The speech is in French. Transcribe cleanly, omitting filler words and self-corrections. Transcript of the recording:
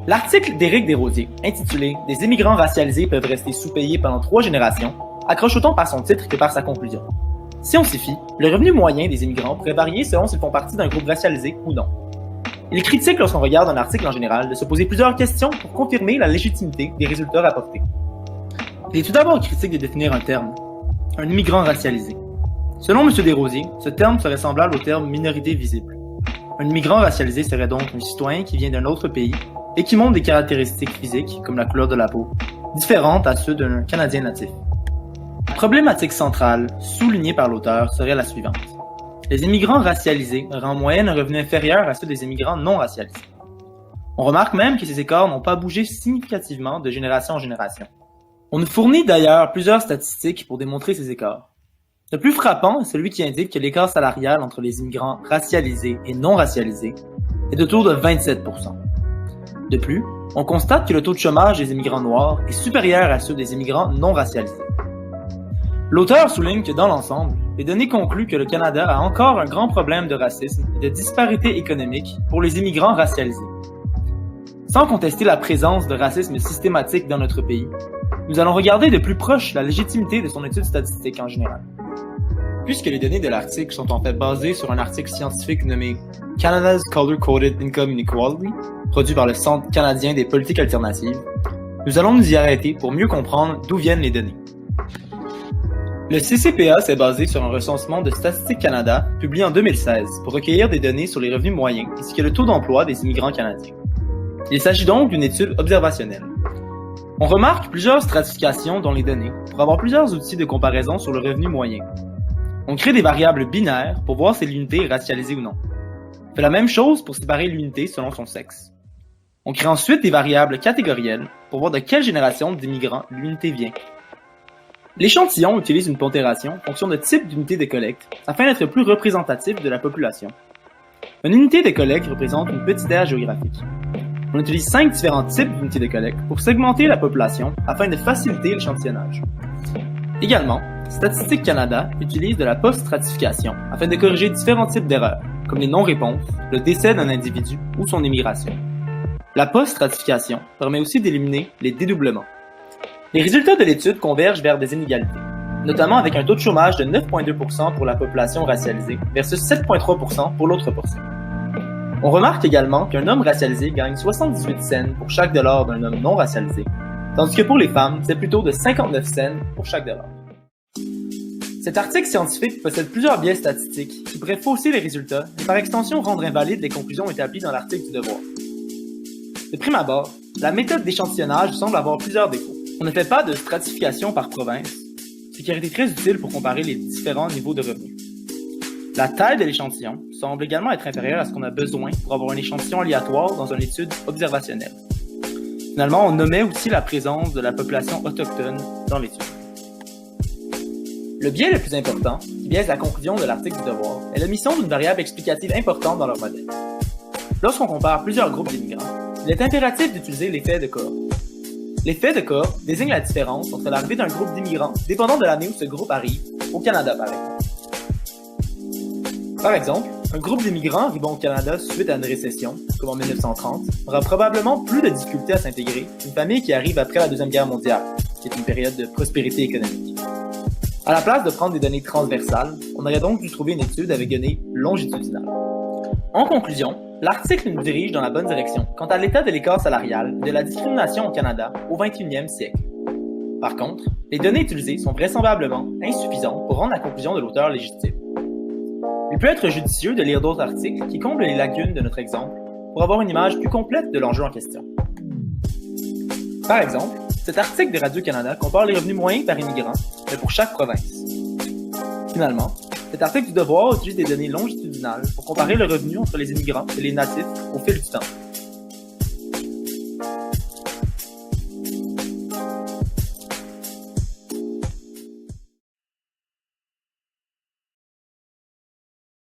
L'article d'Éric Desrosiers, intitulé « Des immigrants racialisés peuvent rester sous-payés pendant 3 générations », accroche autant par son titre que par sa conclusion. Si on s'y fie, le revenu moyen des immigrants pourrait varier selon s'ils font partie d'un groupe racialisé ou non. Il critique lorsqu'on regarde un article en général de se poser plusieurs questions pour confirmer la légitimité des résultats rapportés. Il est tout d'abord critique de définir un terme, un immigrant racialisé. Selon M. Desrosiers, ce terme serait semblable au terme minorité visible. Un immigrant racialisé serait donc un citoyen qui vient d'un autre pays et qui montre des caractéristiques physiques, comme la couleur de la peau, différentes à ceux d'un Canadien natif. La problématique centrale, soulignée par l'auteur, serait la suivante. Les immigrants racialisés auraient en moyenne un revenu inférieur à ceux des immigrants non racialisés. On remarque même que ces écarts n'ont pas bougé significativement de génération en génération. On nous fournit d'ailleurs plusieurs statistiques pour démontrer ces écarts. Le plus frappant est celui qui indique que l'écart salarial entre les immigrants racialisés et non racialisés est d'autour de 27%. De plus, on constate que le taux de chômage des immigrants noirs est supérieur à ceux des immigrants non racialisés. L'auteur souligne que dans l'ensemble, les données concluent que le Canada a encore un grand problème de racisme et de disparité économique pour les immigrants racialisés. Sans contester la présence de racisme systématique dans notre pays, nous allons regarder de plus proche la légitimité de son étude statistique en général. Puisque les données de l'article sont en fait basées sur un article scientifique nommé Canada's Color-Coded Income Inequality, produit par le Centre canadien des politiques alternatives, nous allons nous y arrêter pour mieux comprendre d'où viennent les données. Le CCPA s'est basé sur un recensement de Statistique Canada publié en 2016 pour recueillir des données sur les revenus moyens ainsi que le taux d'emploi des immigrants canadiens. Il s'agit donc d'une étude observationnelle. On remarque plusieurs stratifications dans les données pour avoir plusieurs outils de comparaison sur le revenu moyen. On crée des variables binaires pour voir si l'unité est racialisée ou non. On fait la même chose pour séparer l'unité selon son sexe. On crée ensuite des variables catégorielles pour voir de quelle génération d'immigrants l'unité vient. L'échantillon utilise une pondération en fonction de type d'unité de collecte afin d'être plus représentatif de la population. Une unité de collecte représente une petite aire géographique. On utilise 5 différents types d'unités de collecte pour segmenter la population afin de faciliter l'échantillonnage. Également, Statistique Canada utilise de la post-stratification afin de corriger différents types d'erreurs, comme les non-réponses, le décès d'un individu ou son émigration. La post-stratification permet aussi d'éliminer les dédoublements. Les résultats de l'étude convergent vers des inégalités, notamment avec un taux de chômage de 9,2% pour la population racialisée versus 7,3% pour l'autre portion. On remarque également qu'un homme racialisé gagne 78 cents pour chaque dollar d'un homme non racialisé, tandis que pour les femmes, c'est plutôt de 59 cents pour chaque dollar. Cet article scientifique possède plusieurs biais statistiques qui pourraient fausser les résultats et par extension rendre invalides les conclusions établies dans l'article du Devoir. De prime abord, la méthode d'échantillonnage semble avoir plusieurs défauts. On ne fait pas de stratification par province, ce qui aurait été très utile pour comparer les différents niveaux de revenus. La taille de l'échantillon semble également être inférieure à ce qu'on a besoin pour avoir un échantillon aléatoire dans une étude observationnelle. Finalement, on omet aussi la présence de la population autochtone dans l'étude. Le biais le plus important, qui biaise la conclusion de l'article du Devoir, est l'omission d'une variable explicative importante dans leur modèle. Lorsqu'on compare plusieurs groupes d'immigrants, il est impératif d'utiliser l'effet de cohorte. L'effet de cohorte désigne la différence entre l'arrivée d'un groupe d'immigrants dépendant de l'année où ce groupe arrive, au Canada par exemple. Par exemple, un groupe d'immigrants arrivant au Canada suite à une récession, comme en 1930, aura probablement plus de difficultés à s'intégrer qu'une famille qui arrive après la Deuxième Guerre mondiale, qui est une période de prospérité économique. À la place de prendre des données transversales, on aurait donc dû trouver une étude avec données longitudinales. En conclusion, l'article nous dirige dans la bonne direction quant à l'état de l'écart salarial et de la discrimination au Canada au 21e siècle. Par contre, les données utilisées sont vraisemblablement insuffisantes pour rendre la conclusion de l'auteur légitime. Il peut être judicieux de lire d'autres articles qui comblent les lacunes de notre exemple pour avoir une image plus complète de l'enjeu en question. Par exemple, cet article de Radio-Canada compare les revenus moyens par immigrant, mais pour chaque province. Finalement, cet article du Devoir utilise des données longitudinales pour comparer le revenu entre les immigrants et les natifs au fil du temps.